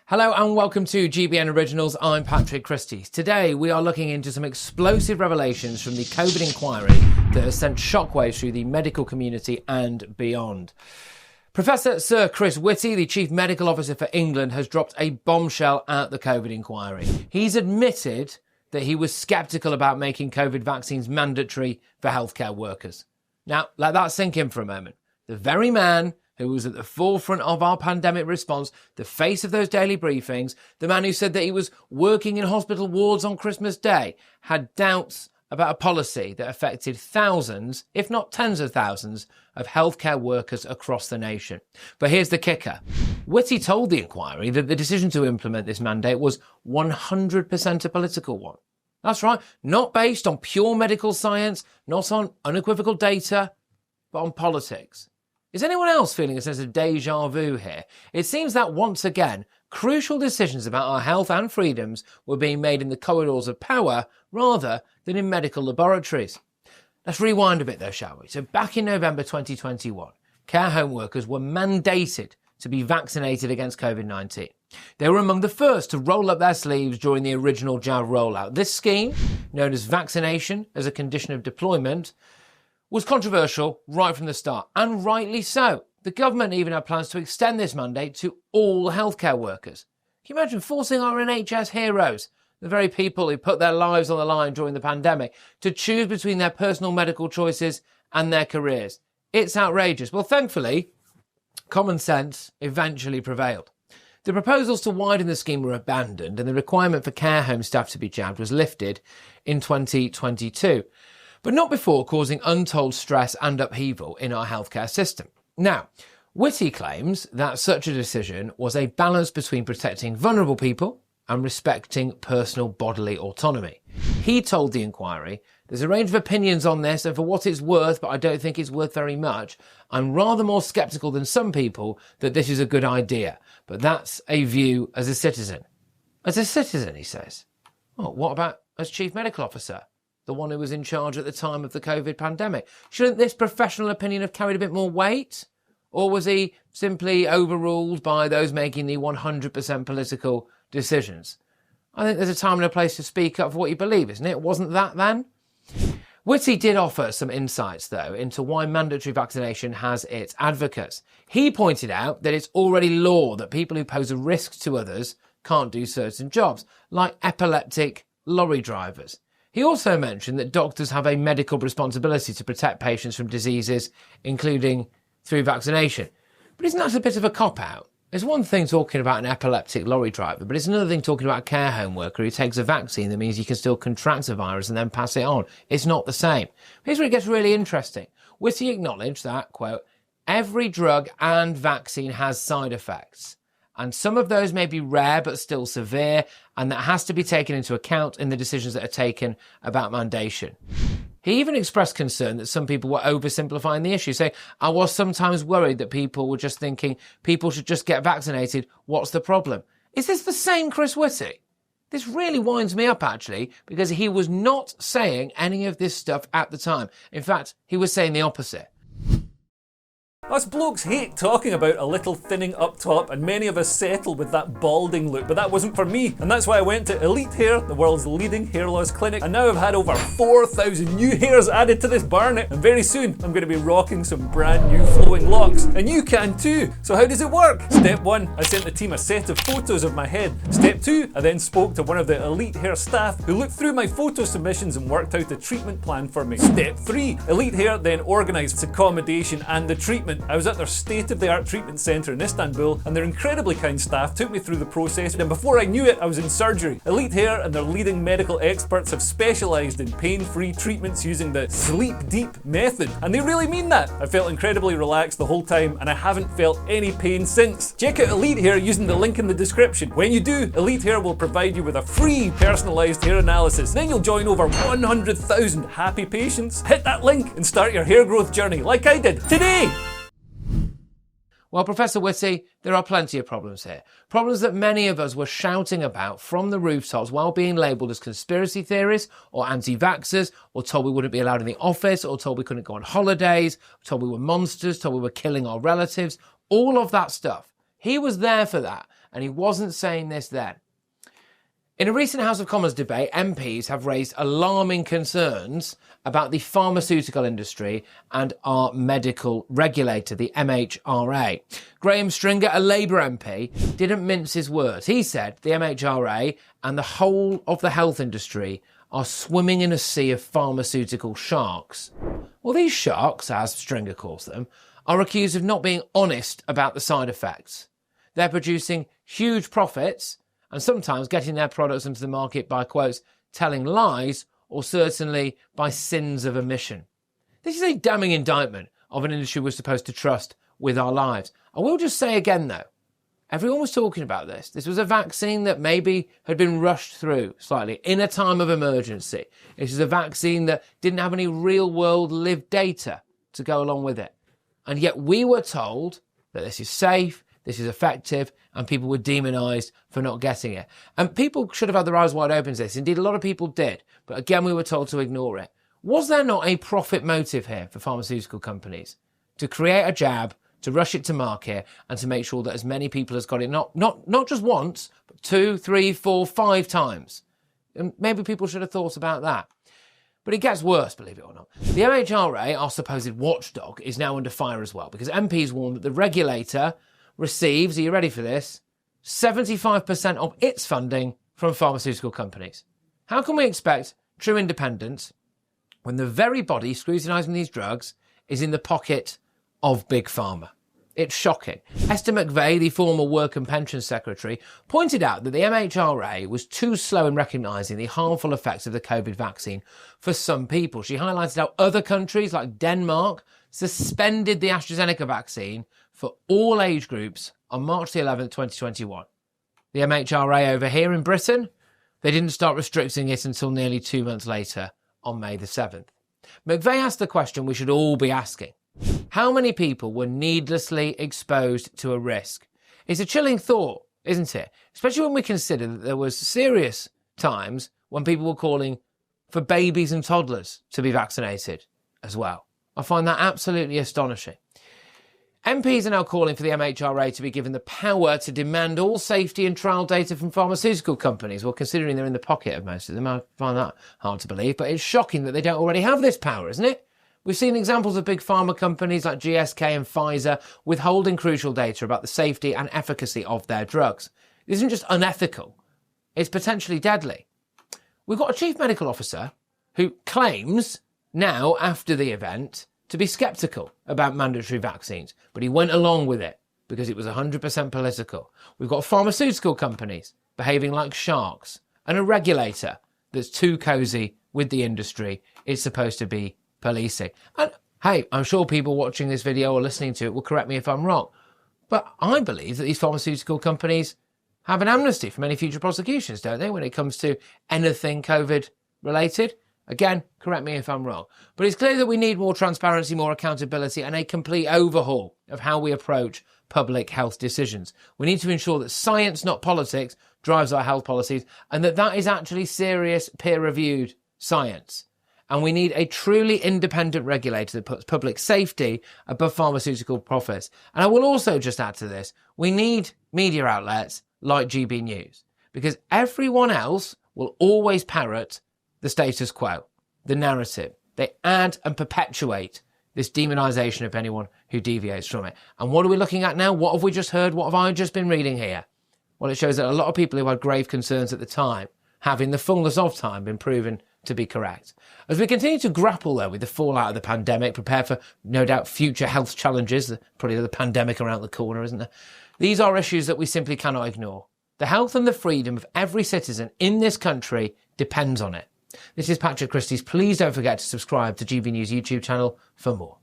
Hello and welcome to GBN Originals. I'm Patrick Christie. Today we are looking into some explosive revelations from the COVID inquiry that has sent shockwaves through the medical community and beyond. Professor Sir Chris Whitty, the Chief Medical Officer for England, has dropped a bombshell at the COVID inquiry. He's admitted that he was sceptical about making COVID vaccines mandatory for healthcare workers. Now, let that sink in for a moment. The very man who was at the forefront of our pandemic response, the face of those daily briefings, the man who said that he was working in hospital wards on Christmas Day, had doubts about a policy that affected thousands, if not tens of thousands, of healthcare workers across the nation. But here's the kicker. Whitty told the inquiry that the decision to implement this mandate was 100% a political one. That's right, not based on pure medical science, not on unequivocal data, but on politics. Is anyone else feeling a sense of deja vu here? It seems that once again, crucial decisions about our health and freedoms were being made in the corridors of power rather than in medical laboratories. Let's rewind a bit though, shall we? So back in November 2021, care home workers were mandated to be vaccinated against COVID-19. They were among the first to roll up their sleeves during the original jab rollout. This scheme, known as vaccination as a condition of deployment, was controversial right from the start, and rightly so. The government even had plans to extend this mandate to all healthcare workers. Can you imagine forcing our NHS heroes, the very people who put their lives on the line during the pandemic, to choose between their personal medical choices and their careers? It's outrageous. Well, thankfully, common sense eventually prevailed. The proposals to widen the scheme were abandoned, and the requirement for care home staff to be jabbed was lifted in 2022. But not before causing untold stress and upheaval in our healthcare system. Now, Whitty claims that such a decision was a balance between protecting vulnerable people and respecting personal bodily autonomy. He told the inquiry, "There's a range of opinions on this, and for what it's worth, but I don't think it's worth very much, I'm rather more sceptical than some people that this is a good idea. But that's a view as a citizen." As a citizen, he says. Well, what about as Chief Medical Officer? The one who was in charge at the time of the COVID pandemic. Shouldn't this professional opinion have carried a bit more weight? Or was he simply overruled by those making the 100% political decisions? I think there's a time and a place to speak up for what you believe, isn't it? Wasn't that then? Whitty did offer some insights, though, into why mandatory vaccination has its advocates. He pointed out that it's already law that people who pose a risk to others can't do certain jobs, like epileptic lorry drivers. He also mentioned that doctors have a medical responsibility to protect patients from diseases, including through vaccination. But isn't that a bit of a cop-out? It's one thing talking about an epileptic lorry driver, but it's another thing talking about a care home worker who takes a vaccine that means you can still contract a virus and then pass it on. It's not the same. Here's where it gets really interesting. Whitty acknowledged that, quote, "Every drug and vaccine has side effects, and some of those may be rare but still severe, and that has to be taken into account in the decisions that are taken about mandation." He even expressed concern that some people were oversimplifying the issue, saying, "I was sometimes worried that people were just thinking people should just get vaccinated. What's the problem?" Is this the same Chris Whitty? This really winds me up, actually, because he was not saying any of this stuff at the time. In fact, he was saying the opposite. Us blokes hate talking about a little thinning up top, and many of us settle with that balding look, but that wasn't for me, and that's why I went to Elite Hair, the world's leading hair loss clinic, and now I've had over 4,000 new hairs added to this barnet, and very soon I'm going to be rocking some brand new flowing locks, and you can too. So how does it work? Step 1, I sent the team a set of photos of my head. Step 2, I then spoke to one of the Elite Hair staff who looked through my photo submissions and worked out a treatment plan for me. Step 3, Elite Hair then organised accommodation and the treatment. I was at their state-of-the-art treatment centre in Istanbul, and their incredibly kind staff took me through the process, and before I knew it, I was in surgery. Elite Hair and their leading medical experts have specialised in pain-free treatments using the sleep deep method, and they really mean that. I felt incredibly relaxed the whole time, and I haven't felt any pain since. Check out Elite Hair using the link in the description. When you do, Elite Hair will provide you with a free personalised hair analysis. Then you'll join over 100,000 happy patients. Hit that link and start your hair growth journey like I did today. Well, Professor Whitty, there are plenty of problems here. Problems that many of us were shouting about from the rooftops while being labelled as conspiracy theories or anti-vaxxers, or told we wouldn't be allowed in the office, or told we couldn't go on holidays, told we were monsters, told we were killing our relatives, all of that stuff. He was there for that. and he wasn't saying this then. In a recent House of Commons debate, MPs have raised alarming concerns about the pharmaceutical industry and our medical regulator, the MHRA. Graham Stringer, a Labour MP, didn't mince his words. He said the MHRA and the whole of the health industry are swimming in a sea of pharmaceutical sharks. Well, these sharks, as Stringer calls them, are accused of not being honest about the side effects. They're producing huge profits and sometimes getting their products into the market by, quotes, telling lies or certainly by sins of omission. This is a damning indictment of an industry we're supposed to trust with our lives. I will just say again, though, everyone was talking about this. This was a vaccine that maybe had been rushed through slightly in a time of emergency. This is a vaccine that didn't have any real-world lived data to go along with it. And yet we were told that this is safe, this is effective, and people were demonised for not getting it. And people should have had their eyes wide open to this. Indeed, a lot of people did. But again, we were told to ignore it. Was there not a profit motive here for pharmaceutical companies to create a jab, to rush it to market, and to make sure that as many people as got it, not just once, but 2, 3, 4, 5 times? And maybe people should have thought about that. But it gets worse, believe it or not. The MHRA, our supposed watchdog, is now under fire as well, because MPs warned that the regulator receives, are you ready for this, 75% of its funding from pharmaceutical companies. How can we expect true independence when the very body scrutinising these drugs is in the pocket of Big Pharma? It's shocking. Esther McVeigh, the former Work and Pensions Secretary, pointed out that the MHRA was too slow in recognising the harmful effects of the COVID vaccine for some people. She highlighted how other countries like Denmark suspended the AstraZeneca vaccine for all age groups on March the 11th, 2021. The MHRA over here in Britain, they didn't start restricting it until nearly 2 months later on May the 7th. McVeigh asked the question we should all be asking. How many people were needlessly exposed to a risk? It's a chilling thought, isn't it? Especially when we consider that there was serious times when people were calling for babies and toddlers to be vaccinated as well. I find that absolutely astonishing. MPs are now calling for the MHRA to be given the power to demand all safety and trial data from pharmaceutical companies. Well, considering they're in the pocket of most of them, I find that hard to believe, but it's shocking that they don't already have this power, isn't it? We've seen examples of big pharma companies like GSK and Pfizer withholding crucial data about the safety and efficacy of their drugs. It isn't just unethical, it's potentially deadly. We've got a chief medical officer who claims now, after the event, to be sceptical about mandatory vaccines, but he went along with it because it was 100% political. We've got pharmaceutical companies behaving like sharks and a regulator that's too cosy with the industry it's supposed to be policing. And hey, I'm sure people watching this video or listening to it will correct me if I'm wrong, but I believe that these pharmaceutical companies have an amnesty from any future prosecutions, don't they, when it comes to anything COVID related? Again, correct me if I'm wrong. But it's clear that we need more transparency, more accountability, and a complete overhaul of how we approach public health decisions. We need to ensure that science, not politics, drives our health policies, and that is actually serious, peer-reviewed science. And we need a truly independent regulator that puts public safety above pharmaceutical profits. And I will also just add to this, we need media outlets like GB News, because everyone else will always parrot the status quo, the narrative. They add and perpetuate this demonisation of anyone who deviates from it. And what are we looking at now? What have we just heard? What have I just been reading here? Well, it shows that a lot of people who had grave concerns at the time have, in the fullness of time, been proven to be correct. As we continue to grapple, though, with the fallout of the pandemic, prepare for, no doubt, future health challenges, probably the pandemic around the corner, isn't there? These are issues that we simply cannot ignore. The health and the freedom of every citizen in this country depends on it. This is Patrick Christie's. Please don't forget to subscribe to GB News YouTube channel for more.